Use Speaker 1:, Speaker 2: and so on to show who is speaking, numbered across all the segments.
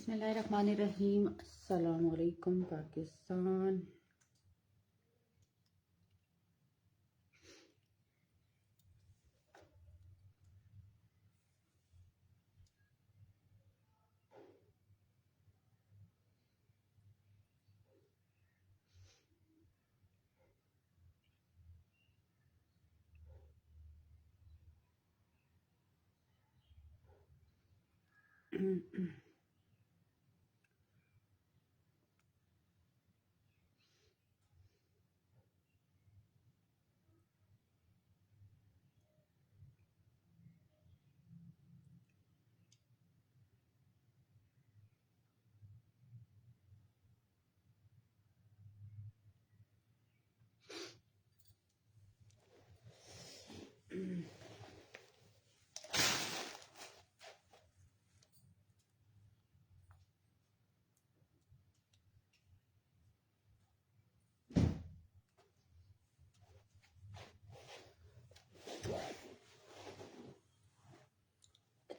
Speaker 1: बिस्मिल्लाहिर्रहमानिर्रहीम। अस्सलाम वालेकुम पाकिस्तान।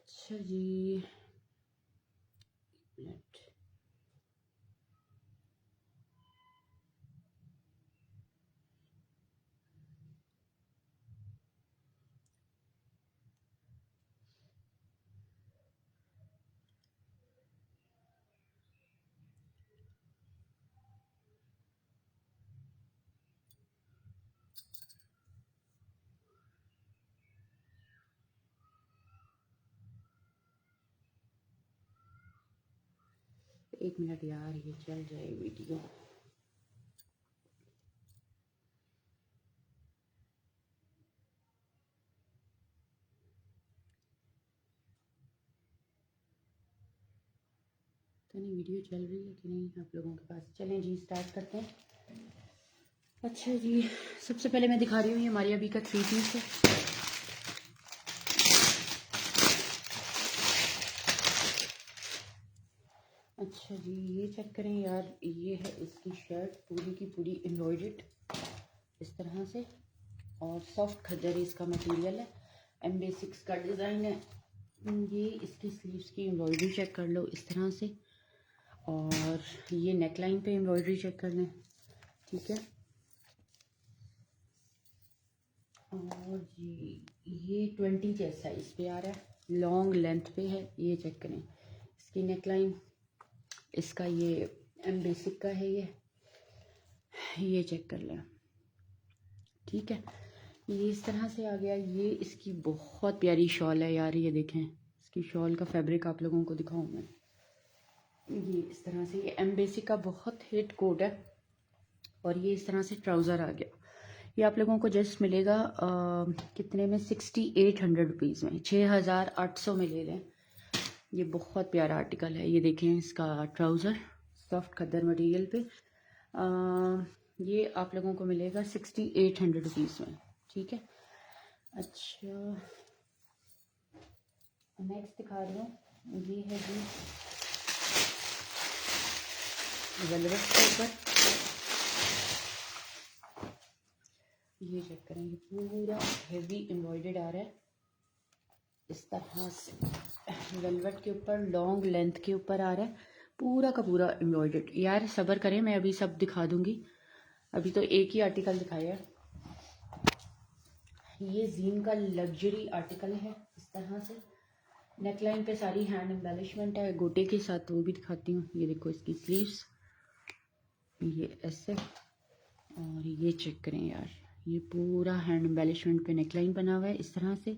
Speaker 1: अच्छा जी, मिनट। एक मिनट यार, ये चल जाए वीडियो। तो नहीं, वीडियो चल रही है कि नहीं आप लोगों के पास? चलें जी, स्टार्ट करते हैं। अच्छा जी, सबसे पहले मैं दिखा रही हूँ ये हमारी अभी का 3 पीस है। अच्छा जी, ये चेक करें यार, ये है इसकी शर्ट पूरी की पूरी एम्ब्रॉयडर्ड इस तरह से, और सॉफ्ट खद्दर इसका मटेरियल है। M-Basics का डिज़ाइन है। ये इसकी स्लीव्स की एम्ब्रॉयडरी चेक कर लो इस तरह से, और ये नेकलाइन पे एम्ब्रॉयडरी चेक कर लें, ठीक है। और ये 20 चेस्ट साइज पे आ रहा है, लॉन्ग लेंथ पे है। ये चेक करें इसकी नेकलाइन, इसका ये M-Basic का है। ये चेक कर लें, ठीक है। ये इस तरह से आ गया। ये इसकी बहुत प्यारी शॉल है यार, ये देखें इसकी शॉल का फैब्रिक आप लोगों को दिखाऊं मैं। ये इस तरह से, ये M-Basic का बहुत हिट कोट है। और ये इस तरह से ट्राउज़र आ गया। ये आप लोगों को जस्ट मिलेगा कितने में? 6800 रुपीज़ में, 6800 में ले लें। ये बहुत प्यारा आर्टिकल है। ये देखें इसका ट्राउज़र सॉफ्ट खद्दर मटेरियल पे। ये आप लोगों को मिलेगा 6800 रुपीज़ में, ठीक है। अच्छा, नेक्स्ट दिखा रही हूँ। ये है जी वेलवेट के ऊपर। ये चेक करें, ये पूरा हेवी एम्ब्रॉयडर्ड आ रहा है इस तरह से, वेलवेट के ऊपर लॉन्ग लेंथ के ऊपर आ रहा है, पूरा का पूरा एम्ब्रॉयडर्ड। यार सब्र करें, मैं अभी सब दिखा दूंगी। अभी तो एक ही आर्टिकल दिखाया है। ये जीन का लग्जरी आर्टिकल है इस तरह से। नेकलाइन पे सारी हैंड एम्बेलिशमेंट है गोटे के साथ, वो भी दिखाती हूँ। ये देखो इसकी स्लीव्स, ये ऐसे। और ये चेक करें यार, ये पूरा हैंड एम्बेलिशमेंट पे नेकलाइन बना हुआ है इस तरह से।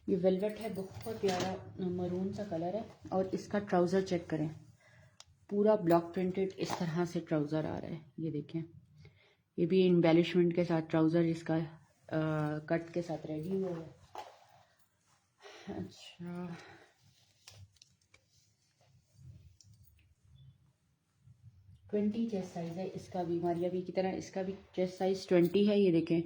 Speaker 1: ये वेलवेट है, बहुत प्यारा मरून सा कलर है। और इसका ट्राउज़र चेक करें, पूरा ब्लॉक प्रिंटेड इस तरह से ट्राउज़र आ रहा है। ये देखें, ये भी एम्बेलिशमेंट के साथ ट्राउज़र इसका कट के साथ रेडी हुआ है। अच्छा, 20 चेस्ट साइज़ है इसका भी, मारिया भी की तरह इसका भी चेस्ट साइज़ 20 है। ये देखें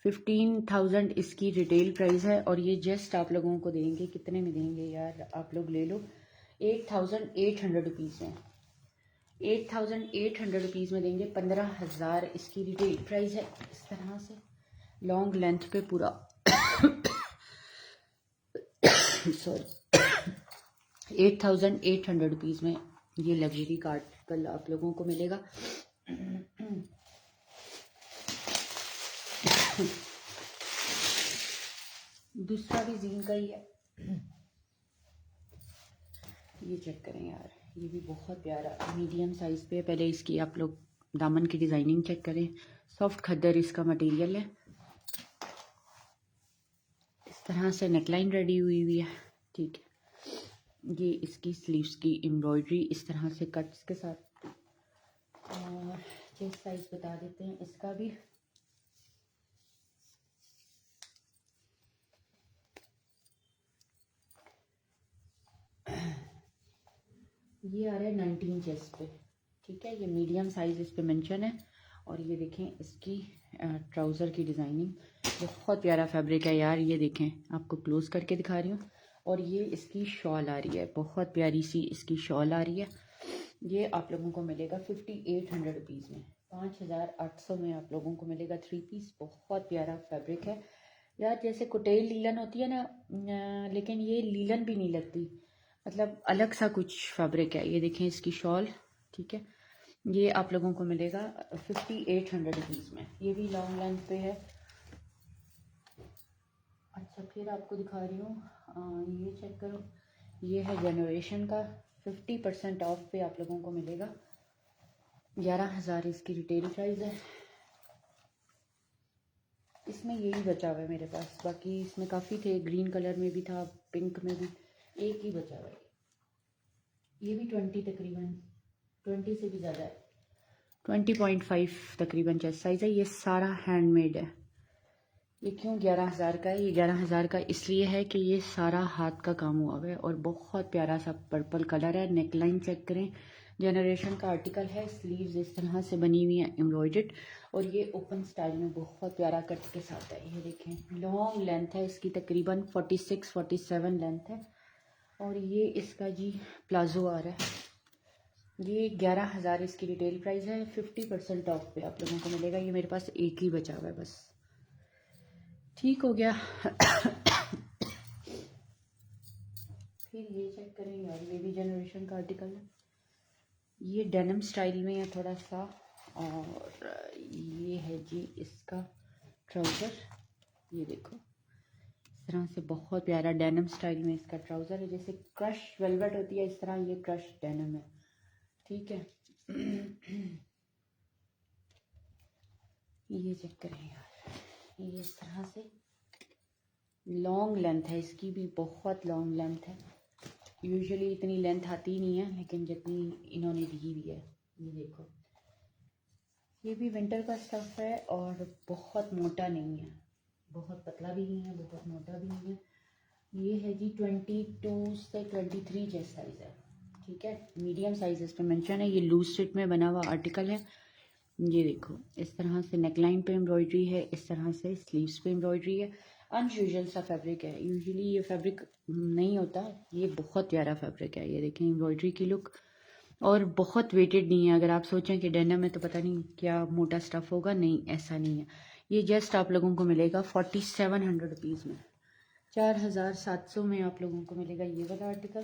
Speaker 1: 15,000 इसकी रिटेल प्राइस है। और ये जस्ट आप लोगों को देंगे, कितने में देंगे यार, आप लोग ले लो, 8800 रुपीज़ में। 8800 रुपीज़ में देंगे। 15,000 इसकी रिटेल प्राइस है इस तरह से, लॉन्ग लेंथ पे पूरा सॉरी 8800 रुपीज़ में ये लग्जरी का आर्टिकल आप लोगों को मिलेगा। दूसरा भी जीन का ही है। ये चेक करें यार, ये भी बहुत प्यारा मीडियम साइज़ पे है। पहले इसकी आप लोग दामन की डिज़ाइनिंग चेक करें। सॉफ्ट खद्दर इसका मटेरियल है। इस तरह से नेकलाइन रेडी हुई हुई है, ठीक है। ये इसकी स्लीव्स की एम्ब्रॉयडरी इस तरह से कट्स के साथ। और चेस्ट साइज बता देते हैं इसका भी। ये आ रहा है 19 चेस्ट पे, ठीक है। ये मीडियम साइज़ इस पे मेंशन है। और ये देखें इसकी ट्राउज़र की डिज़ाइनिंग, बहुत प्यारा फैब्रिक है यार। ये देखें, आपको क्लोज करके दिखा रही हूँ। और ये इसकी शॉल आ रही है, बहुत प्यारी सी इसकी शॉल आ रही है। ये आप लोगों को मिलेगा 5800 रुपीज़ में, 5800 में आप लोगों को मिलेगा 3 पीस। बहुत प्यारा फैब्रिक है यार, जैसे कुटेल लीलन होती है ना, लेकिन ये लीलन भी नहीं लगती, मतलब अलग सा कुछ फैब्रिक है। ये देखें इसकी शॉल, ठीक है। ये आप लोगों को मिलेगा 5800 रुपीज़ में। ये भी लॉन्ग लेंथ पे है। अच्छा, फिर आपको दिखा रही हूँ, ये चेक करो। ये है जनरेशन का, 50% ऑफ पे आप लोगों को मिलेगा। 11,000 इसकी रिटेल प्राइस है। इसमें यही बचा हुआ है मेरे पास, बाकी इसमें काफ़ी थे। ग्रीन कलर में भी था, पिंक में भी, एक ही बचा हुआ है। ये भी 20 तकरीबन 20 से भी ज़्यादा है, 20.5 तकरीबन चेस्ट साइज़ है। ये सारा हैंडमेड है। ये क्यों 11,000 का है? ये 11,000 का इसलिए है कि ये सारा हाथ का काम हुआ हुआ है और बहुत प्यारा सा पर्पल कलर है। नेकलाइन चेक करें, जनरेशन का आर्टिकल है। स्लीव्स इस तरह से बनी हुई है एम्ब्रॉयडर्ड, और ये ओपन स्टाइल में बहुत प्यारा कट के साथ है। ये देखें, लॉन्ग लेंथ है इसकी, तकरीबन 46-47 लेंथ है। और ये इसका जी प्लाजो आ रहा है। ये 11,000 इसकी रिटेल प्राइस है। 50% ऑफ पे आप लोगों को मिलेगा। ये मेरे पास एक ही बचा हुआ है बस, ठीक हो गया। फिर ये चेक करें यार, ये भी जनरेशन का आर्टिकल है। ये डेनिम स्टाइल में है थोड़ा सा। और ये है जी इसका ट्राउज़र, ये देखो इस तरह से बहुत प्यारा डेनिम स्टाइल में इसका ट्राउज़र है। जैसे क्रश वेलवेट होती है, इस तरह ये क्रश डेनिम है, ठीक है। ये चेक करें यार, ये इस तरह से लॉन्ग लेंथ है इसकी भी, बहुत लॉन्ग लेंथ है। यूजुअली इतनी लेंथ आती नहीं है, लेकिन जितनी इन्होंने दी हुई है। ये देखो, ये भी विंटर का स्टफ है और बहुत मोटा नहीं है, बहुत पतला भी नहीं है, बहुत मोटा भी नहीं है। ये है जी 22 से 23 चेस्ट साइज़ है, ठीक है। मीडियम साइज इस पर मेंशन है। ये लूज फिट में बना हुआ आर्टिकल है। ये देखो, इस तरह से नेकलाइन पे एम्ब्रॉयडरी है, इस तरह से स्लीव्स पे एम्ब्रॉयडरी है। अनयूजुअल सा फैब्रिक है, यूजुअली ये फैब्रिक नहीं होता। ये बहुत प्यारा फैब्रिक है। ये देखें एम्ब्रॉयडरी की लुक, और बहुत वेटेड नहीं है। अगर आप सोचें कि डेनिम में तो पता नहीं क्या मोटा स्टफ़ होगा, नहीं, ऐसा नहीं है। ये जस्ट आप लोगों को मिलेगा 4700 रुपीज़ में, 4700 में आप लोगों को मिलेगा ये वाला आर्टिकल।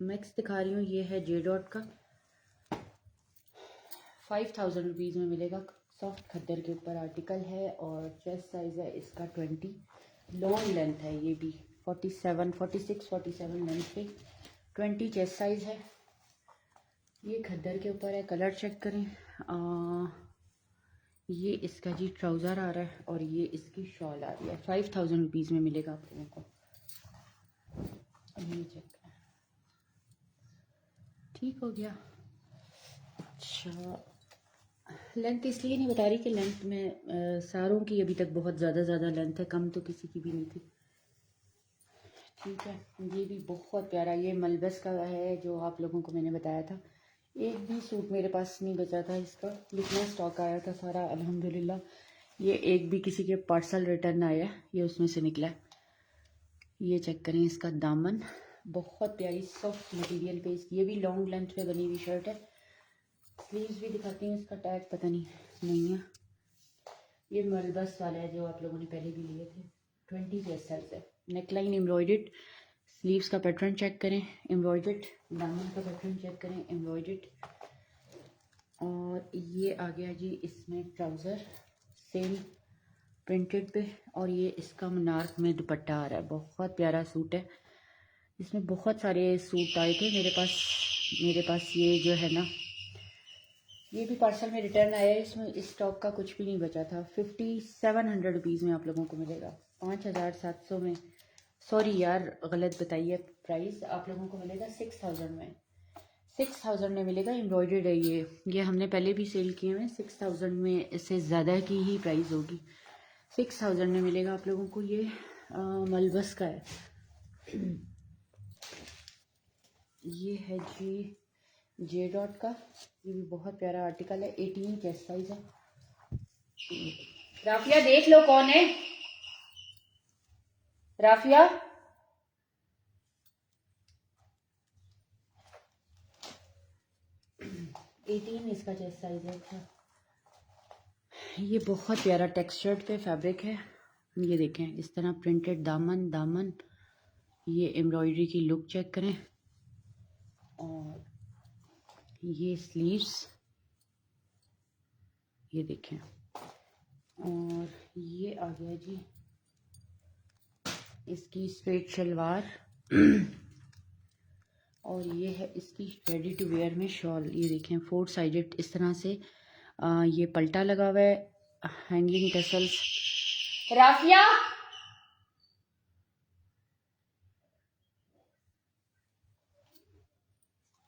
Speaker 1: नेक्स्ट दिखा रही हूँ, ये है जे डॉट का, 5000 रुपीज़ में मिलेगा। सॉफ्ट खद्दर के ऊपर आर्टिकल है और चेस्ट साइज़ है इसका 20। लॉन्ग लेंथ है ये भी, 46-47 लेंथ पे, 20 चेस्ट साइज़ है। ये खद्दर के ऊपर है। कलर चेक करें। ये इसका जी ट्राउज़र आ रहा है और ये इसकी शॉल आ रही है। 5000 रुपीज़ में मिलेगा आप लोगों को। ये चेक करें, ठीक हो गया। अच्छा, लेंथ इसलिए नहीं बता रही कि लेंथ में सारों की अभी तक बहुत ज़्यादा लेंथ है, कम तो किसी की भी नहीं थी, ठीक है। ये भी बहुत प्यारा, ये मलबस का है जो आप लोगों को मैंने बताया था। एक भी सूट मेरे पास नहीं बचा था इसका, जितना स्टॉक आया था सारा अल्हम्दुलिल्लाह। ये एक भी किसी के पार्सल रिटर्न आया, ये उसमें से निकला है। ये चेक करें इसका दामन, बहुत प्यारी सॉफ्ट मटेरियल पे। ये भी लॉन्ग लेंथ पे बनी हुई शर्ट है। स्लीव्स भी दिखाती हूँ, इसका टैग पता नहीं है। ये मलबस वाला है जो आप लोगों ने पहले भी लिए थे। 20 चेस्ट साइज है। नेकलाइन एम्ब्रॉयडर्ड, स्लीव्स का पैटर्न चेक करें, एम्ब्रॉयडर्ड। दामन का पैटर्न चेक करें, एम्ब्रॉयडर्ड। और ये आ गया जी इसमें ट्राउज़र सेम प्रिंटेड पे, और ये इसका मनार्क में दुपट्टा आ रहा है। बहुत प्यारा सूट है। इसमें बहुत सारे सूट आए थे मेरे पास ये जो है ना, ये भी पार्सल में रिटर्न आया है। इसमें इस स्टॉक का कुछ भी नहीं बचा था। 5700 रुपीज़ में आप लोगों को मिलेगा। 5700 में, सॉरी यार गलत बताइए प्राइस, आप लोगों को मिलेगा 6000 में। 6000 में मिलेगा। एम्ब्रॉयडर्ड है ये हमने पहले भी सेल किए हैं। 6000 में इससे ज़्यादा की ही प्राइस होगी। 6000 में मिलेगा आप लोगों को। ये मलबस का है। ये है जी जे डॉट का, ये भी बहुत प्यारा आर्टिकल है। 18 चेस्ट साइज है। राफिया देख लो कौन है, राफिया। एटीन इसका चेस्ट साइज है। अच्छा, ये बहुत प्यारा टेक्सचर्ड पे फैब्रिक है। ये देखें, इस तरह प्रिंटेड दामन, ये एम्ब्रॉयडरी की लुक चेक करें। और ये स्लीव्स, ये देखें। और ये आ गया जी इसकी स्ट्रेट शलवार। और ये है इसकी रेडी टू वेयर में शॉल। ये देखें 4 साइडेड इस तरह से ये पल्टा लगा हुआ है, हैंगिंग टसल्स। राफिया,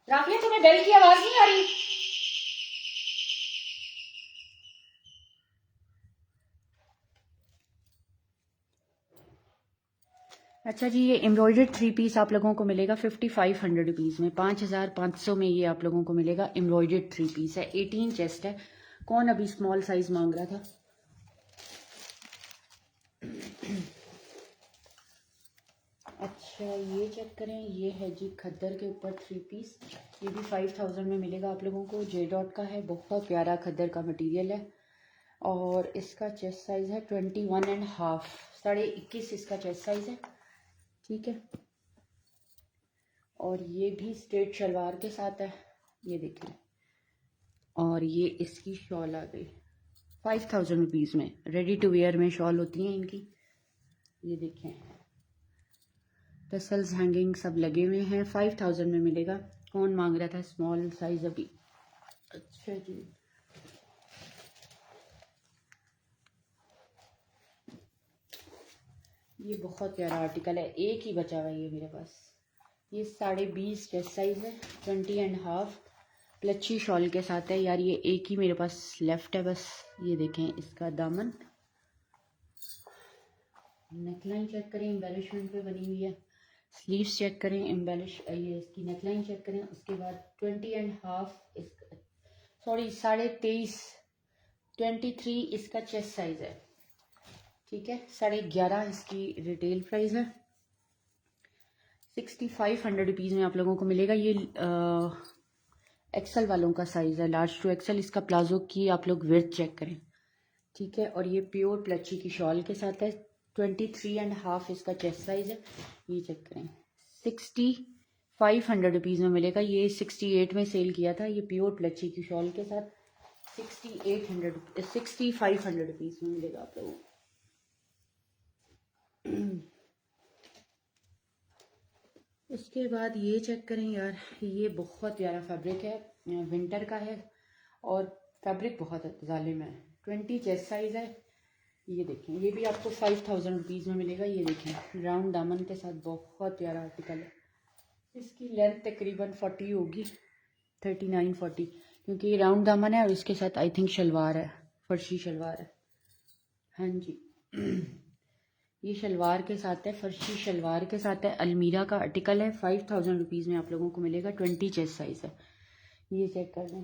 Speaker 1: राफिया तुम्हें बेल की आवाज नहीं आ रही? अच्छा जी, ये एम्ब्रॉयडर्ड 3 पीस आप लोगों को मिलेगा 5500 रुपीज़ में। 5500 में ये आप लोगों को मिलेगा। एम्ब्रॉयडर्ड 3 पीस है। 18 चेस्ट है। कौन अभी स्मॉल साइज मांग रहा था? अच्छा, ये चेक करें। ये है जी खद्दर के ऊपर 3 पीस। ये भी 5000 में मिलेगा आप लोगों को। जे डॉट का है। बहुत प्यारा खद्दर का मटेरियल है। और इसका चेस्ट साइज है 21.5, 21.5 इसका चेस्ट साइज है। ठीक है। और ये भी स्ट्रेट शलवार के साथ है। ये देखें। और ये इसकी शॉल आ गई 5000 रुपीज़ में। रेडी टू वेयर में शॉल होती हैं इनकी। ये देखें, टसल्स हैंगिंग सब लगे हुए हैं। 5000 में मिलेगा। कौन मांग रहा था स्मॉल साइज अभी? अच्छा जी, ये बहुत प्यारा आर्टिकल है। एक ही बचा हुआ है ये मेरे पास। ये 20.5 चेस्ट साइज है। 20.5 प्लच्छी शॉल के साथ है। यार ये एक ही मेरे पास लेफ्ट है बस। ये देखें इसका दामन। नेकलाइन चेक करें, एम्बेलिशमेंट पे बनी हुई है। स्लीव्स चेक करें, एम्बेलिश ये इसकी नेकलाइन चेक करें। उसके बाद 20.5 इसका, सॉरी 23.5, 23 इसका चेस्ट साइज है। ठीक है। 11.5 इसकी रिटेल प्राइस है। 6500 रुपीज़ में आप लोगों को मिलेगा। ये एक्सल वालों का साइज़ है, लार्ज टू एक्सल। इसका प्लाजो की आप लोग विड्थ चेक करें। ठीक है। और ये प्योर प्लच्छी की शॉल के साथ है। 23.5 इसका चेस्ट साइज है। ये चेक करें। 6500 रुपीज़ में मिलेगा। ये 68 में सेल किया था। ये प्योर प्लच्छी की शॉल के साथ 6500 रुपीज़ में मिलेगा आप लोगों को। उसके बाद ये चेक करें यार, ये बहुत प्यारा फैब्रिक है, विंटर का है। और फैब्रिक बहुत जालिम है। 20 चेस्ट साइज है। ये देखें, ये भी आपको 5000 रुपीज़ में मिलेगा। ये देखें राउंड दामन के साथ बहुत प्यारा आर्टिकल है। इसकी लेंथ तकरीबन 40 होगी, 39-40, क्योंकि ये राउंड दामन है और इसके साथ आई थिंक शलवार है, फर्शी शलवार है। हाँ जी, ये शलवार के साथ है, फर्शी शलवार के साथ है। अलमीरा का आर्टिकल है। 5000 रुपीज़ में आप लोगों को मिलेगा। 20 चेस्ट साइज है। ये चेक कर लें।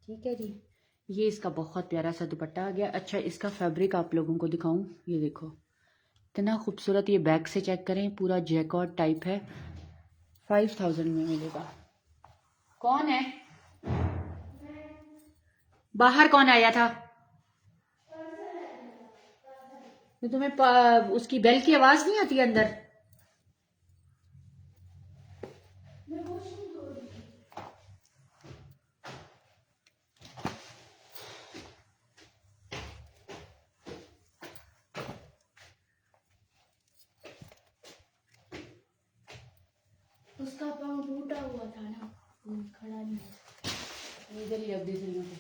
Speaker 1: ठीक है जी। ये इसका बहुत प्यारा सा दुपट्टा आ गया। अच्छा, इसका फैब्रिक आप लोगों को दिखाऊं। ये देखो इतना खूबसूरत। ये बैक से चेक करें, पूरा जैकॉट टाइप है। 5000 में मिलेगा। कौन है बाहर? कौन आया था? तो तुम्हें उसकी बेल की आवाज नहीं आती अंदर? उसका पाँव टूटा हुआ था ना, खड़ा नहीं। इधर ही रख दे सिल्वर पे।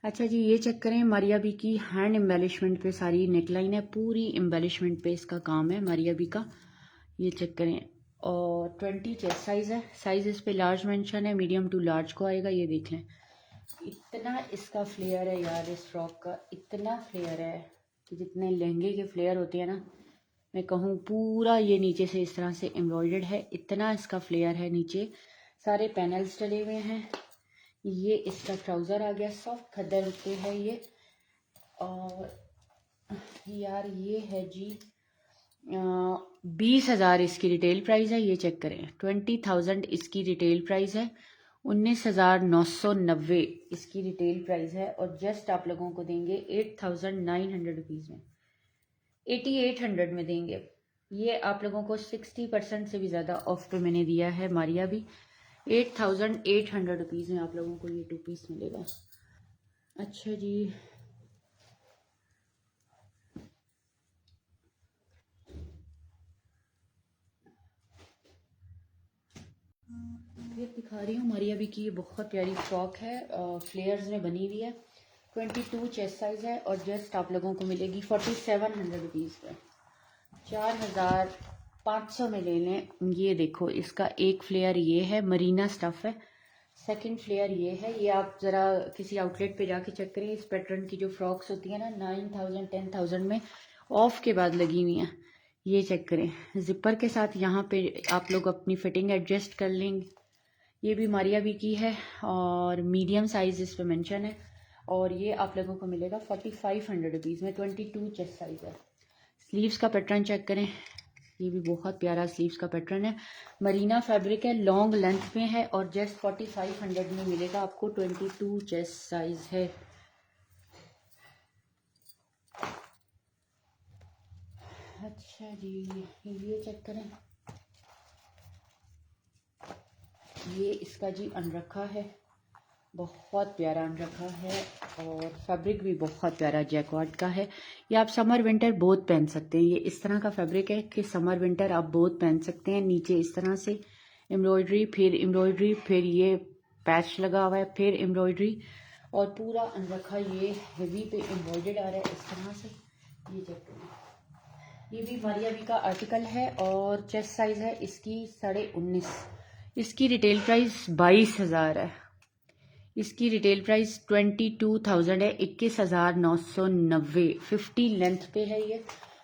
Speaker 1: अच्छा जी, ये चेक करें, मारिया बी की हैंड एम्बेलिशमेंट पे सारी नेकलाइन है, पूरी एम्बेलिशमेंट पे इसका काम है मारिया बी का। ये चेक करें, और 20 चेस्ट साइज़ है, साइज़ इस पे लार्ज मेंशन है, मीडियम टू लार्ज को आएगा। ये देख लें, इतना इसका फ्लेयर है यार, इस फ्रॉक का इतना फ्लेयर है कि जितने लहंगे के फ्लेयर होते हैं ना, मैं कहूँ पूरा ये नीचे से इस तरह से एम्ब्रॉयडर्ड है, इतना इसका फ्लेयर है। नीचे सारे पैनल्स डले हुए हैं। ये इसका ट्राउज़र आ गया, सॉफ्ट खद्दर पे है ये। और यार ये है जी 20,000 इसकी रिटेल प्राइस है। ये चेक करें, 20,000 इसकी रिटेल प्राइस है, 19,990 इसकी रिटेल प्राइस है। और जस्ट आप लोगों को देंगे 8,900 रुपीज़ में, 8,800 में देंगे। ये आप लोगों को 60% से भी ज़्यादा ऑफ पे मैंने दिया है मारिया भी। 8,800 रुपीज़ में आप लोगों को ये 2 पीस मिलेगा। अच्छा जी, फिर दिखा रही हूँ मारिया बी की ये बहुत प्यारी फ्रॉक है, फ्लेयर्स में बनी हुई है, 22 चेस्ट साइज़ है। और जस्ट आप लोगों को मिलेगी 4,700 रुपीज़ पे, 4,500 में ले लें। ये देखो, इसका एक फ्लेयर ये है, मरीना स्टफ़ है, सेकंड फ्लेयर ये है। ये आप ज़रा किसी आउटलेट पे जाके चेक करें, इस पैटर्न की जो फ्रॉक्स होती है ना 9,000 10,000 में ऑफ के बाद लगी हुई हैं। ये चेक करें, ज़िपर के साथ यहाँ पे आप लोग अपनी फिटिंग एडजस्ट कर लेंगे। ये भी मारिया बी की है और मीडियम साइज़ इस पे मेंशन है। और ये आप लोगों को मिलेगा 4,500 रुपीज़ में, 22 चेस्ट साइज़ है। स्लीव्स का पैटर्न चेक करें, ये भी बहुत प्यारा स्लीव्स का पैटर्न है, मरीना फैब्रिक है, लॉन्ग लेंथ में है। और जस्ट 4,500 में मिलेगा आपको, 22 चेस्ट साइज़ है। अच्छा जी, ये चेक करें, ये इसका जी अनरखा है, बहुत प्यारा अनरखा है और फैब्रिक भी बहुत प्यारा जैकवार्ड का है। ये आप समर विंटर बोथ पहन सकते हैं। ये इस तरह का फैब्रिक है कि समर विंटर आप बोथ पहन सकते हैं। नीचे इस तरह से एम्ब्रॉयडरी, फिर ये पैच लगा हुआ है, फिर एम्ब्रॉयडरी, और पूरा अनरखा ये हेवी पे एम्ब्रॉयडर्ड आ रहा है इस तरह से। ये चेक करें, ये भी मारिया बी का आर्टिकल है और चेस्ट साइज़ है इसकी 19.5। इसकी रिटेल प्राइस 22,000 है। इसकी रिटेल प्राइस 22,000 है, 21,990, 50 लेंथ पे है ये।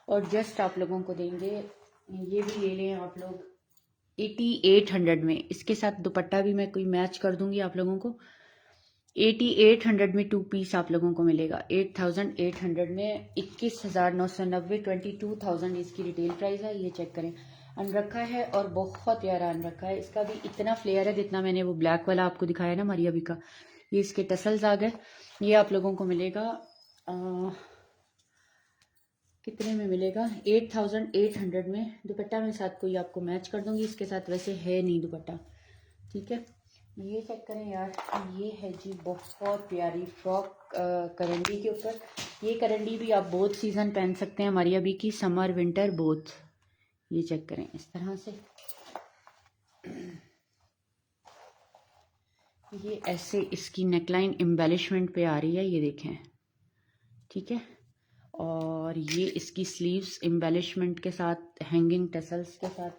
Speaker 1: और जस्ट आप लोगों को देंगे, ये भी ले लें आप लोग 8,800 में। इसके साथ दुपट्टा भी मैं कोई मैच कर दूंगी आप लोगों को। 8,800 में 2 पीस आप लोगों को मिलेगा, 8,800 में 21,990, 22,000 इसकी रिटेल प्राइस है। ये चेक करें, अनरखा है और बहुत प्यारा अनरखा है। इसका भी इतना फ्लेयर है जितना मैंने वो ब्लैक वाला आपको दिखाया ना मारिया बी का। ये इसके टसल्स आ गए। ये आप लोगों को मिलेगा कितने में मिलेगा, 8,800 में। दुपट्टा मैं साथ कोई आपको मैच कर दूंगी, इसके साथ वैसे है नहीं दुपट्टा, ठीक है। ये चेक करें यार, ये है जी बहुत प्यारी फ्रॉक करंडी के ऊपर। ये करंडी भी आप बोथ सीज़न पहन सकते हैं मारिया बी की, समर विंटर बोथ। ये चेक करें इस तरह से, ये ऐसे इसकी नेकलाइन एम्बेलिशमेंट पे आ रही है, ये देखें, ठीक है। और ये इसकी स्लीव्स एम्बेलिशमेंट के साथ, हैंगिंग टसल्स के साथ।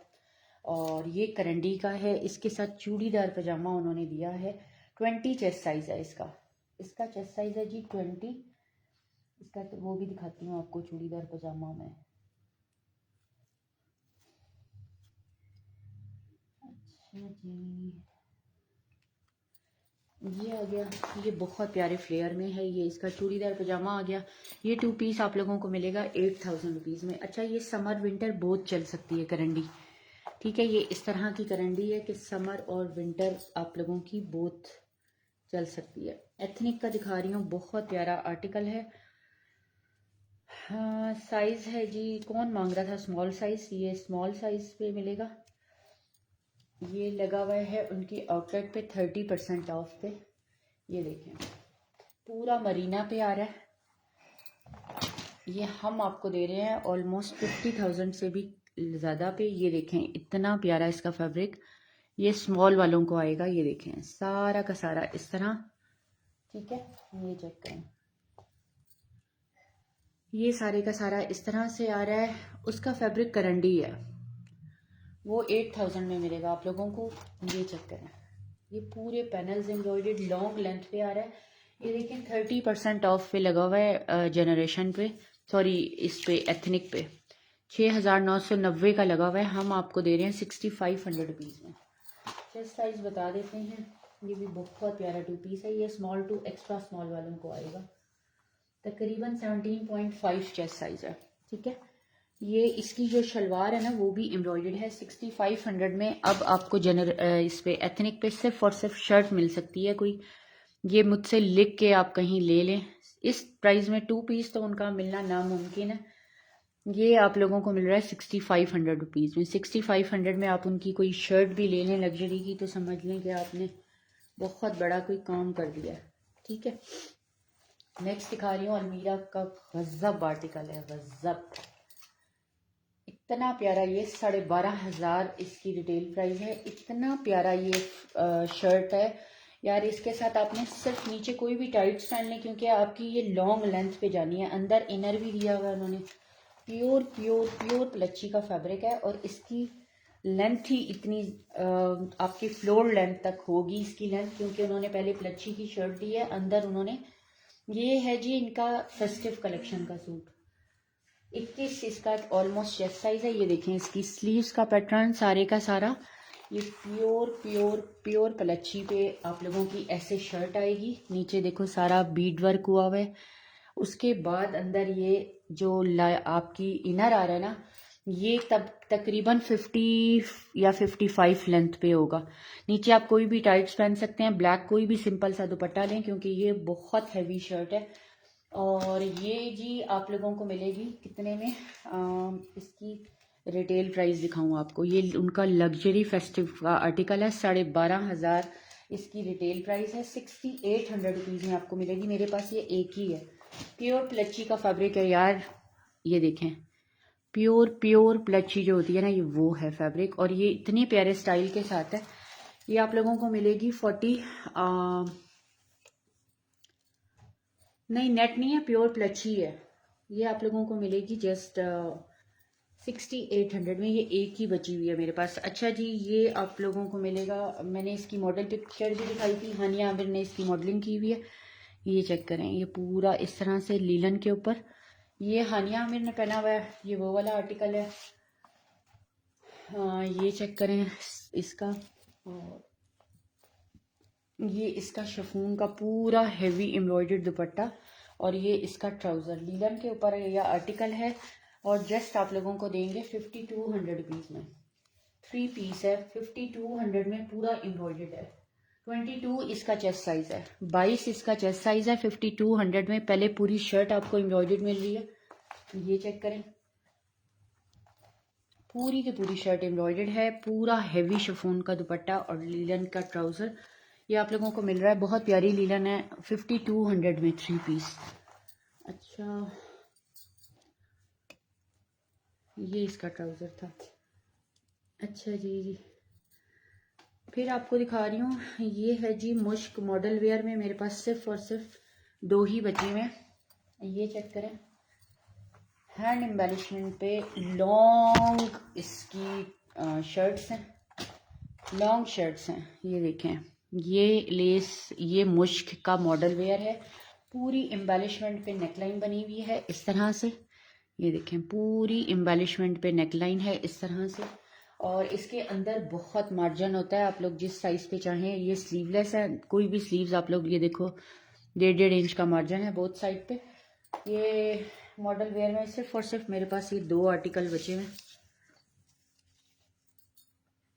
Speaker 1: और ये करंडी का है, इसके साथ चूड़ीदार पजामा उन्होंने दिया है। 20 चेस्ट साइज़ है इसका, इसका चेस्ट साइज़ है जी 20। इसका तो वो भी दिखाती हूँ आपको चूड़ीदार पजामा में। अच्छा जी, ये आ गया, ये बहुत प्यारे फ्लेयर में है, ये इसका चूड़ीदार पजामा आ गया। ये 2 पीस आप लोगों को मिलेगा 8000 रुपीज़ में। अच्छा, ये समर विंटर बहुत चल सकती है करंडी, ठीक है। ये इस तरह की करंडी है कि समर और विंटर आप लोगों की बहुत चल सकती है। एथनिक का दिखा रही हूँ, बहुत प्यारा आर्टिकल है। हाँ, साइज़ है जी, कौन मांग रहा था स्मॉल साइज़, ये स्मॉल साइज़ पे मिलेगा। ये लगा हुआ है उनकी आउटलेट पे 30% ऑफ पे। ये देखें, पूरा मरीना पे आ रहा है। ये हम आपको दे रहे हैं ऑलमोस्ट 50,000 से भी ज़्यादा पे। ये देखें, इतना प्यारा इसका फैब्रिक। ये स्मॉल वालों को आएगा। ये देखें, सारा का सारा इस तरह, ठीक है। ये चेक करें, ये सारे का सारा इस तरह से आ रहा है। उसका फैब्रिक करंडी है, वो 8000 में मिलेगा आप लोगों को। ये चेक करें, ये पूरे पैनल्स एम्ब्रॉयडर्ड लॉन्ग लेंथ पे आ रहा है। ये देखिए 30% ऑफ पे लगा हुआ है जनरेशन पे, सॉरी इस पे एथनिक पे 6990 का लगा हुआ है। हम आपको दे रहे हैं 6500 रुपीज़ में। चेस्ट साइज बता देते हैं, ये भी बहुत प्यारा 2 पीस है। ये स्मॉल टू एक्स्ट्रा स्मॉल वालों को आएगा। तकरीबन 17.5 चेस्ट साइज है, ठीक है। ये इसकी जो शलवार है ना वो भी एम्ब्रॉयडर्ड है। 6500 में अब आपको इस पे एथनिक पे सिर्फ और सिर्फ शर्ट मिल सकती है कोई। ये मुझसे लिख के आप कहीं ले लें, इस प्राइस में 2 पीस तो उनका मिलना नामुमकिन है। ये आप लोगों को मिल रहा है 6500 रुपीज़ में। 6500 में आप उनकी कोई शर्ट भी ले लें लग्जरी की तो समझ लें कि आपने बहुत बड़ा कोई काम कर दिया, ठीक है। नेक्स्ट दिखा रही हूँ, अलमीरा का गजब आर्टिकल है, गजब। इतना प्यारा, ये 12,500 इसकी रिटेल प्राइस है। इतना प्यारा ये शर्ट है यार। इसके साथ आपने सिर्फ नीचे कोई भी टाइट्स पहन लें, क्योंकि आपकी ये लॉन्ग लेंथ पे जानी है। अंदर इनर भी दिया हुआ है उन्होंने। प्योर प्योर प्योर प्लच्ची का फैब्रिक है, और इसकी लेंथ ही इतनी आपकी फ्लोर लेंथ तक होगी इसकी लेंथ, क्योंकि उन्होंने पहले प्लच्ची की शर्ट दी है। अंदर उन्होंने, ये है जी इनका फेस्टिव कलेक्शन का सूट। 21 इसका ऑलमोस्ट चेस्ट साइज है। ये देखें, इसकी स्लीव्स का पैटर्न सारे का सारा ये प्योर प्योर प्योर पलच्छी पे आप लोगों की ऐसे शर्ट आएगी। नीचे देखो सारा बीड वर्क हुआ हुआ है। उसके बाद अंदर ये जो आपकी इनर आ रहा है ना, ये तब तकरीबन 50 या 55 लेंथ पे होगा। नीचे आप कोई भी टाइट्स पहन सकते हैं, ब्लैक कोई भी सिंपल सा दुपट्टा लें, क्योंकि ये बहुत हैवी शर्ट है। और ये जी आप लोगों को मिलेगी कितने में, इसकी रिटेल प्राइस दिखाऊं आपको। ये उनका लग्जरी फेस्टिव का आर्टिकल है, 12,500 इसकी रिटेल प्राइस है। 6800 रुपीज़ में आपको मिलेगी। मेरे पास ये एक ही है, प्योर प्लच्ची का फैब्रिक है यार। ये देखें, प्योर प्योर प्लच्ची जो होती है ना, ये वो है फैब्रिक। और ये इतने प्यारे स्टाइल के साथ है। ये आप लोगों को मिलेगी 40 नहीं, नेट नहीं है, प्योर प्लच्ची है। ये आप लोगों को मिलेगी जस्ट 6800 में। ये एक ही बची हुई है मेरे पास। अच्छा जी, ये आप लोगों को मिलेगा, मैंने इसकी मॉडल पिक्चर भी दिखाई थी, हानिया आमिर ने इसकी मॉडलिंग की हुई है। ये चेक करें, ये पूरा इस तरह से लीलन के ऊपर, ये हानिया आमिर ने पहना हुआ है। ये वो वाला आर्टिकल है। हाँ, ये चेक करें इसका, ये इसका शिफॉन का पूरा हेवी एम्ब्रॉयडर्ड दुपट्टा, और ये इसका ट्राउज़र लीलन के ऊपर यह आर्टिकल है। और जस्ट आप लोगों को देंगे 5200 रुपीज़ में। 3 पीस है, 5200 में पूरा एम्ब्रॉयडर्ड है। 22 इसका चेस्ट साइज है, 22 इसका चेस्ट साइज है। 5200 में पहले पूरी शर्ट आपको एम्ब्रॉयडर्ड मिल रही है। ये चेक करें, पूरी की पूरी शर्ट एम्ब्रॉयडर्ड है। पूरा हेवी शिफॉन का दुपट्टा और लीलन का ट्राउज़र ये आप लोगों को मिल रहा है। बहुत प्यारी लीलन है, 5200 में 3 पीस। अच्छा, ये इसका ट्राउज़र था। अच्छा जी, फिर आपको दिखा रही हूँ, ये है जी मुश्क मॉडल वेयर में। मेरे पास सिर्फ और सिर्फ 2 ही बचे हुए हैं। ये चेक करें, हैंड एम्बेलिशमेंट पे लॉन्ग इसकी शर्ट्स हैं, लॉन्ग शर्ट्स हैं। ये देखें, ये लेस, ये मुश्क का मॉडल वेयर है। पूरी एम्बेलिशमेंट पे नेकलाइन बनी हुई है इस तरह से। ये देखें, पूरी एम्बेलिशमेंट पे नेकलाइन है इस तरह से। और इसके अंदर बहुत मार्जिन होता है, आप लोग जिस साइज़ पे चाहें। ये स्लीवलेस है, कोई भी स्लीव्स आप लोग ये देखो 1.5 इंच का मार्जिन है बोथ साइड पे। ये मॉडल वेयर में सिर्फ और सिर्फ मेरे पास ये 2 आर्टिकल बचे हैं।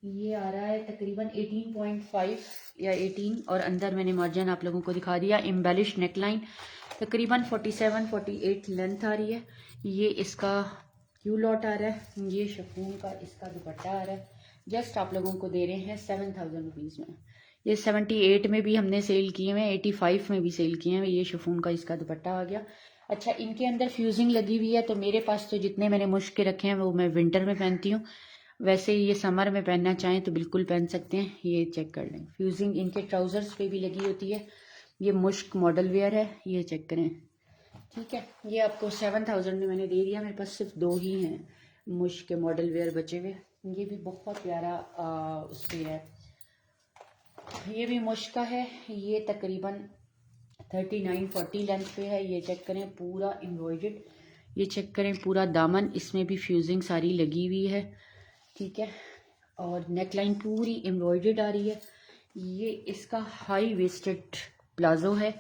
Speaker 1: ये आ रहा है तकरीबन 18.5 या 18 और अंदर मैंने मार्जिन आप लोगों को दिखा दिया। एम्बेलिश नेकलाइन तकरीबन 47-48 लेंथ आ रही है। ये इसका क्यू लॉट आ रहा है। ये शिफॉन का इसका दुपट्टा आ रहा है। जस्ट आप लोगों को दे रहे हैं 7000 रुपीज़ में। ये 78 में भी हमने सेल किए हुए हैं, 85 में भी सेल किए हैं। ये शिफॉन का इसका दुपट्टा आ गया। अच्छा, इनके अंदर फ्यूजिंग लगी हुई है, तो मेरे पास तो जितने मैंने मुश्क के रखे हैं वो मैं विंटर में पहनती हूँ। वैसे ये समर में पहनना चाहें तो बिल्कुल पहन सकते हैं। ये चेक कर लें, फ्यूजिंग इनके ट्राउजर्स पे भी लगी होती है। ये मुश्क मॉडल वेयर है, ये चेक करें। ठीक है, ये आपको 7000 में मैंने दे दिया। मेरे पास सिर्फ 2 ही हैं मुश्क के मॉडल वेयर बचे हुए। ये भी बहुत प्यारा उस पर है, ये भी मुश्क का है। ये तकरीबन 39-40 लेंथ पे है। ये चेक करें, पूरा एम्ब्रॉयडर्ड। ये चेक करें, पूरा दामन इसमें भी फ्यूजिंग सारी लगी हुई है। ठीक है, और नेकलाइन पूरी एम्ब्रॉयडर्ड आ रही है। ये इसका हाई वेस्टेड प्लाजो है।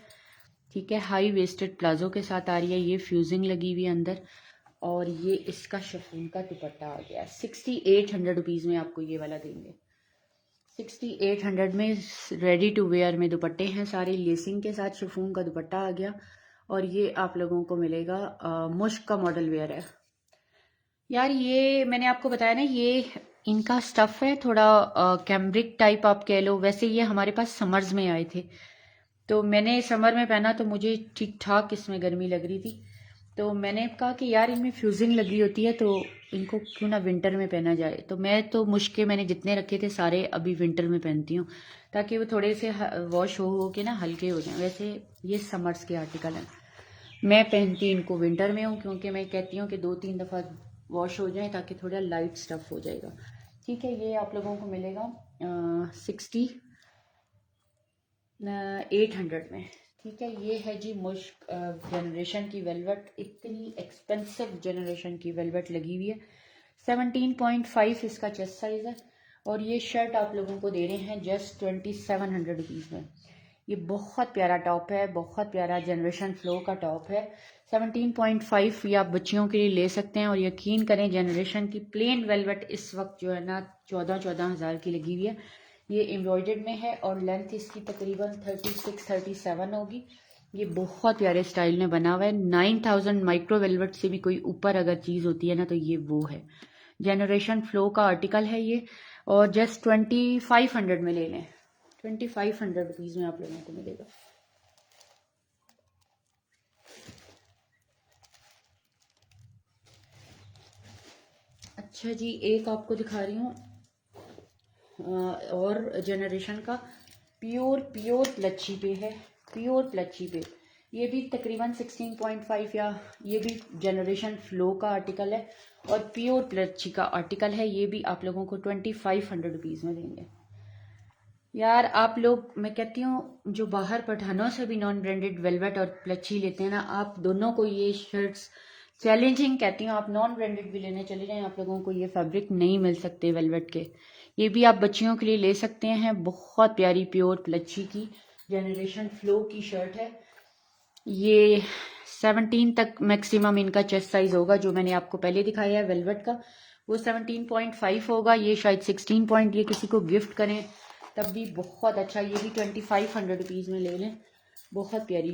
Speaker 1: ठीक है, हाई वेस्टेड प्लाजो के साथ आ रही है। ये फ्यूजिंग लगी हुई है अंदर। और ये इसका शिफॉन का दुपट्टा आ गया। 6800 रुपीज़ में आपको ये वाला देंगे। 6800 में रेडी टू वेयर में दुपट्टे हैं सारे, लेसिंग के साथ शिफॉन का दुपट्टा आ गया। और ये आप लोगों को मिलेगा मुश्क का मॉडल वेयर है। यार ये मैंने आपको बताया ना, ये इनका स्टफ़ है थोड़ा कैम्ब्रिक टाइप आप कह लो। वैसे ये हमारे पास समर्स में आए थे, तो मैंने समर में पहना तो मुझे ठीक ठाक इसमें गर्मी लग रही थी। तो मैंने कहा कि यार इनमें फ्यूजिंग लगी होती है तो इनको क्यों ना विंटर में पहना जाए। तो मैं तो मुश्किल मैंने जितने रखे थे सारे अभी विंटर में पहनती हूँ, ताकि वो थोड़े से वॉश हो के ना हल्के हो जाएं। वैसे ये समर्स के आर्टिकल हैं, मैं पहनती इनको विंटर में हूँ, क्योंकि मैं कहती हूँ कि 2-3 दफ़ा वॉश हो जाए ताकि थोड़ा लाइट स्टफ़ हो जाएगा। ठीक है, ये आप लोगों को मिलेगा 800 में। ठीक है, ये है जी मुश्क जनरेशन की वेलवेट। इतनी एक्सपेंसिव जनरेशन की वेलवेट लगी हुई है। 17.5 इसका चेस्ट साइज़ है। और ये शर्ट आप लोगों को दे रहे हैं जस्ट 2700 रुपीज़ में। ये बहुत प्यारा टॉप है, बहुत प्यारा जनरेशन फ्लो का टॉप है। 17.5 ये आप बच्चियों के लिए ले सकते हैं। और यकीन करें, जनरेशन की प्लेन वेलवेट इस वक्त जो है ना 14-14 हज़ार की लगी हुई है। ये एम्ब्रॉयडर्ड में है और लेंथ इसकी तकरीबन 36-37 होगी। ये बहुत प्यारे स्टाइल में बना हुआ है। 9000 माइक्रो वेलवेट से भी कोई ऊपर अगर चीज़ होती है ना तो ये वो है। जनरेशन फ्लो का आर्टिकल है ये। और जस्ट 2500 में ले लें। 2500 रुपीज़ में आप लोगों को मिलेगा। अच्छा जी, एक आपको दिखा रही हूँ और जनरेशन का प्योर प्लच्छी पे है, प्योर प्लच्छी पे। ये भी तकरीबन 16.5 या ये भी जनरेशन फ्लो का आर्टिकल है और प्योर प्लच्छी का आर्टिकल है। ये भी आप लोगों को 2500 रुपीज़ में देंगे। यार आप लोग, मैं कहती हूँ जो बाहर पठानों से भी नॉन ब्रांडेड वेलवेट और प्लच्छी लेते हैं ना, आप दोनों को ये शर्ट्स चैलेंजिंग कहती हूँ। आप नॉन ब्रांडेड भी लेने चले जाएं, आप लोगों को ये फैब्रिक नहीं मिल सकते वेलवेट के। ये भी आप बच्चियों के लिए ले सकते हैं। बहुत प्यारी प्योर प्लच्छी की जनरेशन फ्लो की शर्ट है। ये 17 तक मैक्सिमम इनका चेस्ट साइज होगा। जो मैंने आपको पहले दिखाया है वेलवेट का वो 17.5 होगा। ये शायद 16 पॉइंट, ये किसी को गिफ्ट करें तब भी बहुत अच्छा। ये भी 2500 रुपीज़ में ले लें। बहुत प्यारी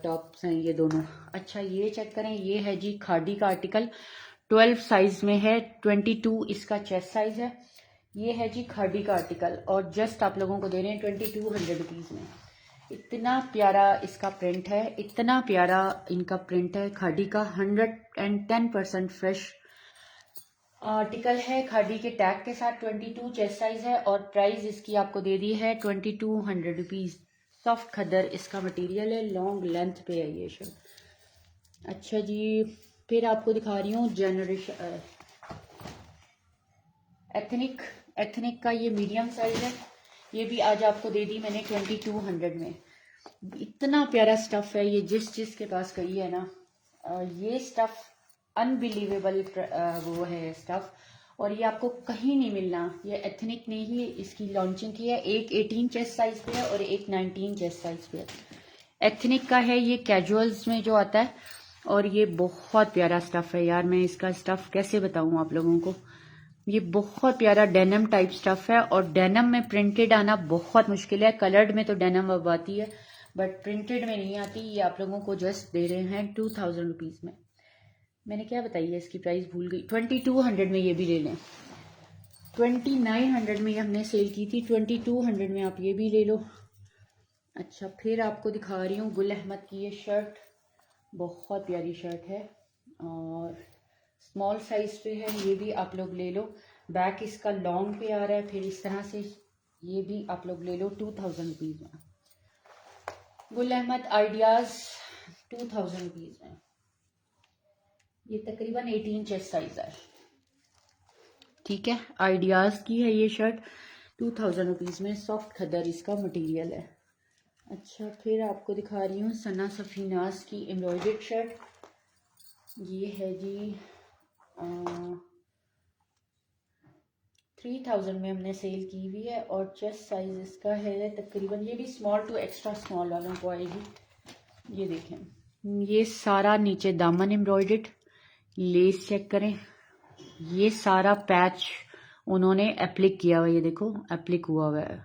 Speaker 1: टॉप्स हैं ये दोनों। अच्छा, ये चेक करें, ये है जी खादी का आर्टिकल, 12 साइज में है, 22 इसका चेस्ट साइज है। ये है जी खादी का आर्टिकल और जस्ट आप लोगों को दे रहे हैं 2200 रुपीज़ में। इतना प्यारा इसका प्रिंट है, इतना प्यारा इनका प्रिंट है खादी का। 110% फ्रेश आर्टिकल है खादी के टैग के साथ। 22 चेस्ट साइज है और प्राइस इसकी आपको दे दी है 2200 रुपीज़। सॉफ्ट खद्दर इसका मटेरियल है, लॉन्ग लेंथ पे है ये शर्ट। अच्छा जी, फिर आपको दिखा रही हूँ जनरेशन एथनिक का। ये मीडियम साइज है। ये भी आज आपको दे दी मैंने 2200 में। इतना प्यारा स्टफ़ है ये, जिसके पास गई है ना, ये स्टफ़ अनबिलीवेबल वो है स्टफ़। और ये आपको कहीं नहीं मिलना, ये एथनिक नहीं है, इसकी लॉन्चिंग की है। एक 18 चेस्ट साइज पे है और एक 19 चेस्ट साइज पे है। एथनिक का है ये, कैजुअल्स में जो आता है। और ये बहुत प्यारा स्टफ है यार, मैं इसका स्टफ कैसे बताऊं आप लोगों को। ये बहुत प्यारा डेनिम टाइप स्टफ है और डेनिम में प्रिंटेड आना बहुत मुश्किल है। कलर्ड में तो डेनिम अब आती है बट प्रिंटेड में नहीं आती। ये आप लोगों को जस्ट दे रहे हैं 2000 रुपीज़ में। मैंने क्या बताई है इसकी प्राइस, भूल गई। 2200 में ये भी ले लें। 2900 में हमने सेल की थी, 2200 में आप ये भी ले लो। अच्छा, फिर आपको दिखा रही हूँ गुल अहमद की ये शर्ट, बहुत प्यारी शर्ट है और स्मॉल साइज पे है। ये भी आप लोग ले लो। बैक इसका लॉन्ग पे आ रहा है, फिर इस तरह से ये भी आप लोग ले लो 2000 रुपीज़ में। गुल अहमद आइडियाज़ 2000 रुपीज़ में। ये तकरीबन 18 चेस्ट साइज है, ठीक है। आइडियाज़ की है ये शर्ट, 2000 रुपीज़ में। सॉफ्ट खद्दर इसका मटेरियल है। अच्छा, फिर आपको दिखा रही हूँ सना सफीनाज की एम्ब्रॉयडर्ड शर्ट। ये है जी 3000 में हमने सेल की हुई है और चेस्ट साइज इसका है तकरीबन, ये भी स्मॉल टू एक्स्ट्रा स्मॉल वालों को आएगी। ये देखें, ये सारा नीचे दामन एम्ब्रॉयडर्ड, लेस चेक करें, ये सारा पैच उन्होंने एप्लिक किया हुआ है, ये देखो एप्लिक हुआ हुआ है,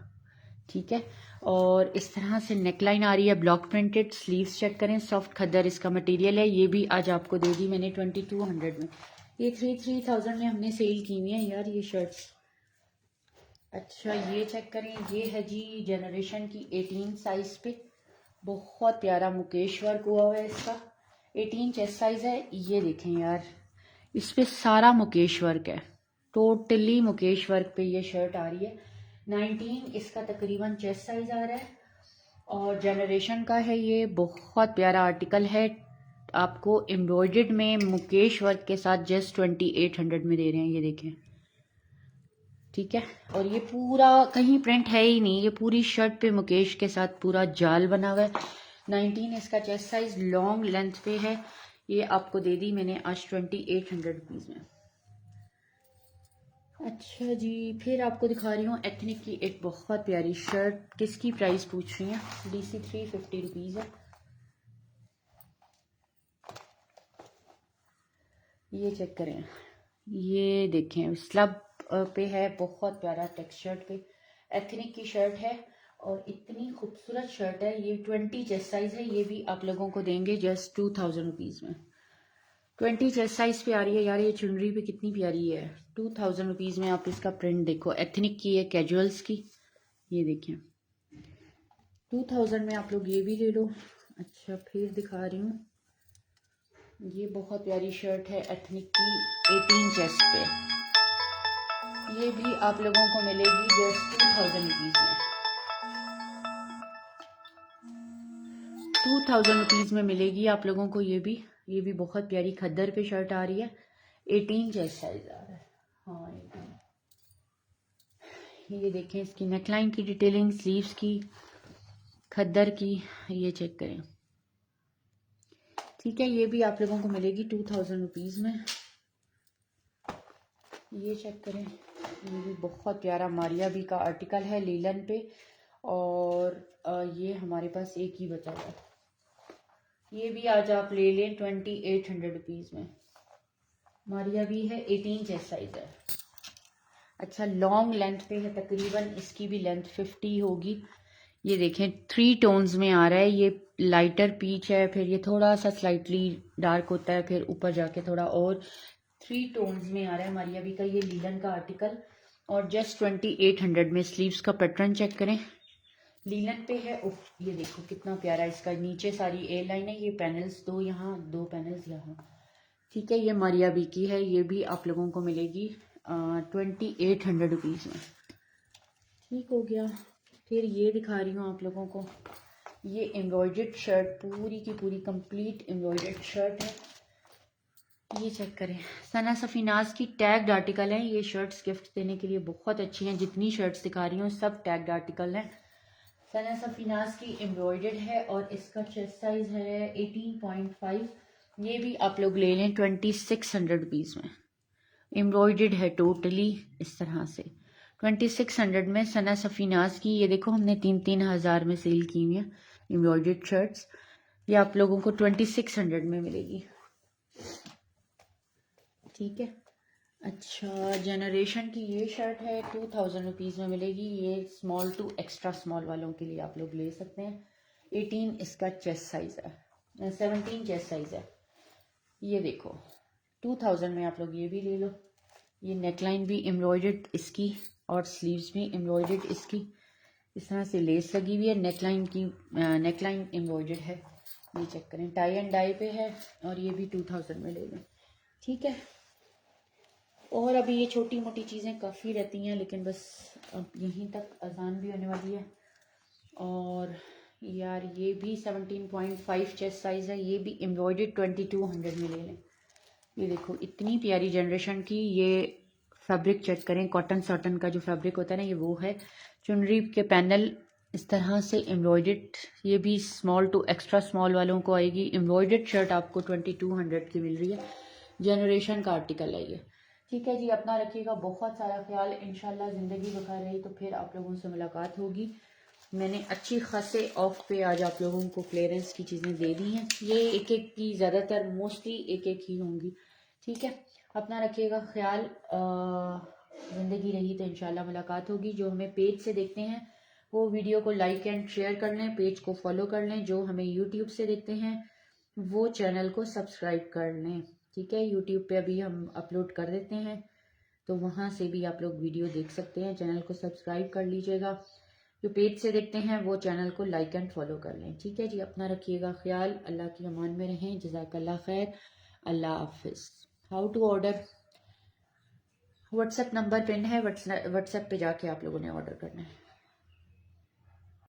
Speaker 1: ठीक है। और इस तरह से नेकलाइन आ रही है ब्लॉक प्रिंटेड। स्लीव्स चेक करें, सॉफ्ट खद्दर इसका मटेरियल है। ये भी आज आपको दे दी मैंने 2200 में। ये 3000 में हमने सेल की हुई है यार ये शर्ट्स। अच्छा, ये चेक करें, ये है जी जनरेशन की 18 साइज पे, बहुत प्यारा मुकेश वर्क हुआ हुआ है इसका। 18 चेस्ट साइज है। ये देखें यार, इस पे सारा मुकेश वर्क है, टोटली मुकेश वर्क पे ये शर्ट आ रही है। 19 इसका तकरीबन चेस्ट साइज आ रहा है और जनरेशन का है। ये बहुत प्यारा आर्टिकल है, आपको एम्ब्रॉयडर्ड में मुकेश वर्क के साथ जस्ट 2800 में दे रहे हैं, ये देखें, ठीक है। और ये पूरा कहीं प्रिंट है ही नहीं, ये पूरी शर्ट पे मुकेश के साथ पूरा जाल बना हुआ है। 19 इसका चेस्ट साइज लॉन्ग लेंथ पे है। ये आपको दे दी मैंने आज 2800 रुपीज़ में। अच्छा जी, फिर आपको दिखा रही हूँ एथनिक की एक बहुत प्यारी शर्ट। किसकी प्राइस पूछ रही हैं? DC 350 रुपीज़ है। ये चेक करें, ये देखें स्लब पे है, बहुत प्यारा टेक्सचर पे एथनिक की शर्ट है और इतनी खूबसूरत शर्ट है। ये 20 चेस्ट साइज है। ये भी आप लोगों को देंगे जस्ट 2000 रुपीज़ में। 20 चेस्ट साइज पे आ रही है यार, ये चुनरी पे कितनी प्यारी है। 2000 रुपीज़ में आप इसका प्रिंट देखो, एथनिक की है, कैजुअल्स की, ये देखिए 2000 में आप लोग ये भी ले लो। अच्छा, फिर दिखा रही हूँ, ये बहुत प्यारी शर्ट है एथनिक की 18 चेस्ट पे। ये भी आप लोगों को मिलेगी जस्ट 2000 रुपीज़ में। 2000 रुपीज़ में मिलेगी आप लोगों को ये भी बहुत प्यारी खद्दर पे शर्ट आ रही है। 18 चेस्ट साइज आ रहा है, हाँ 18। ये देखें, इसकी नेकलाइन की डिटेलिंग, स्लीव्स की, खद्दर की, ये चेक करें, ठीक है। ये भी आप लोगों को मिलेगी 2000 रुपीज़ में। ये चेक करें, ये भी बहुत प्यारा मारिया बी का आर्टिकल है लीलन पे और ये हमारे पास एक ही बचा है। ये भी आज आप ले लें 2800 रुपीज़ में। मारिया बी है, 18 चेस्ट साइज है। अच्छा, लॉन्ग लेंथ पे है, तकरीबन इसकी भी लेंथ 50 होगी। ये देखें 3 टोन्स में आ रहा है, ये लाइटर पीच है, फिर ये थोड़ा सा स्लाइटली डार्क होता है, फिर ऊपर जाके थोड़ा और 3 टोन्स में आ रहा है मारिया बी का ये लीलन का आर्टिकल और जस्ट 2800 में। स्लीव्स का पैटर्न चेक करें, लीलन पे है। उफ, ये देखो कितना प्यारा इसका, नीचे सारी ए लाइन है, ये पैनल्स दो यहाँ, दो पैनल्स यहाँ, ठीक है। ये मारिया बी की है, ये भी आप लोगों को मिलेगी 2800 रुपीज़ में, ठीक हो गया। फिर ये दिखा रही हूँ आप लोगों को, ये एम्ब्रॉयडर्ड शर्ट, पूरी की पूरी कंप्लीट एम्ब्रॉयडर्ड शर्ट है। ये चेक करें, सना सफीनाज की टैग्ड आर्टिकल है। ये शर्ट्स गिफ्ट देने के लिए बहुत अच्छी हैं, जितनी शर्ट्स दिखा रही हूँ सब टैग्ड आर्टिकल हैं। सना सफीनाज की एम्ब्रॉयडर्ड है और इसका चेस्ट साइज है 18.5। ये भी आप लोग ले लें 2600 रुपीज़ में। एम्ब्रॉयडर्ड है टोटली इस तरह से। 2600 में सना सफीनाज की, ये देखो हमने 3-3 हज़ार में सेल की हुई है एम्ब्रॉयडर्ड शर्ट्स। ये आप लोगों को 2600 में मिलेगी, ठीक है। अच्छा, जनरेशन की ये शर्ट है 2000 रुपीज़ में मिलेगी। ये स्मॉल टू एक्स्ट्रा स्मॉल वालों के लिए आप लोग ले सकते हैं। 18 इसका चेस्ट साइज़ है, 17 चेस्ट साइज़ है। ये देखो 2000 में आप लोग ये भी ले लो। ये नेकलाइन भी एम्ब्रॉयडर्ड इसकी और स्लीव्स भी एम्ब्रॉयडर्ड इसकी, इस तरह से लेस लगी हुई है। नेकलाइन एम्ब्रॉयडर्ड है, ये चेक करें, टाई एंड डाई पे है और ये भी 2000 में ले लें, ठीक है। और अभी ये छोटी मोटी चीज़ें काफ़ी रहती हैं, लेकिन बस अब यहीं तक, अजान भी होने वाली है। और यार ये भी 17.5 चेस्ट साइज़ है, ये भी एम्ब्रॉयडर्ड 2200 में ले लें। ये देखो इतनी प्यारी जनरेशन की, ये फैब्रिक चेक करें, कॉटन सॉटन का जो फैब्रिक होता है ना, ये वो है। चुनरी के पैनल इस तरह से एम्ब्रॉयडर्ड, ये भी स्मॉल टू एक्स्ट्रा स्मॉल वालों को आएगी। एम्ब्रॉयडर्ड शर्ट आपको 2200 की मिल रही है, जनरेशन का आर्टिकल है ये, ठीक है जी। अपना रखिएगा बहुत सारा ख्याल, इंशाल्लाह ज़िंदगी बखैर रही तो फिर आप लोगों से मुलाकात होगी। मैंने अच्छी खासे ऑफ पे आज आप लोगों को क्लियरेंस की चीज़ें दे दी हैं। ये एक एक की, ज़्यादातर मोस्टली एक एक ही होंगी, ठीक है। अपना रखिएगा ख्याल, ज़िंदगी रही तो इंशाल्लाह मुलाकात होगी। जो हमें पेज से देखते हैं वो वीडियो को लाइक एंड शेयर कर लें, पेज को फॉलो कर लें। जो हमें यूट्यूब से देखते हैं वो चैनल को सब्सक्राइब कर लें, ठीक है। यूट्यूब पे अभी हम अपलोड कर देते हैं, तो वहाँ से भी आप लोग वीडियो देख सकते हैं। चैनल को सब्सक्राइब कर लीजिएगा। जो पेज से देखते हैं वो चैनल को लाइक एंड फॉलो कर लें, ठीक है जी। अपना रखिएगा ख्याल, अल्लाह की अमान में रहें। जज़ाकल्लाह खैर, अल्लाह हाफिज़। How to order, WhatsApp number pin है, व्हाट्सएप पे जाके आप लोगों ने ऑर्डर करना है।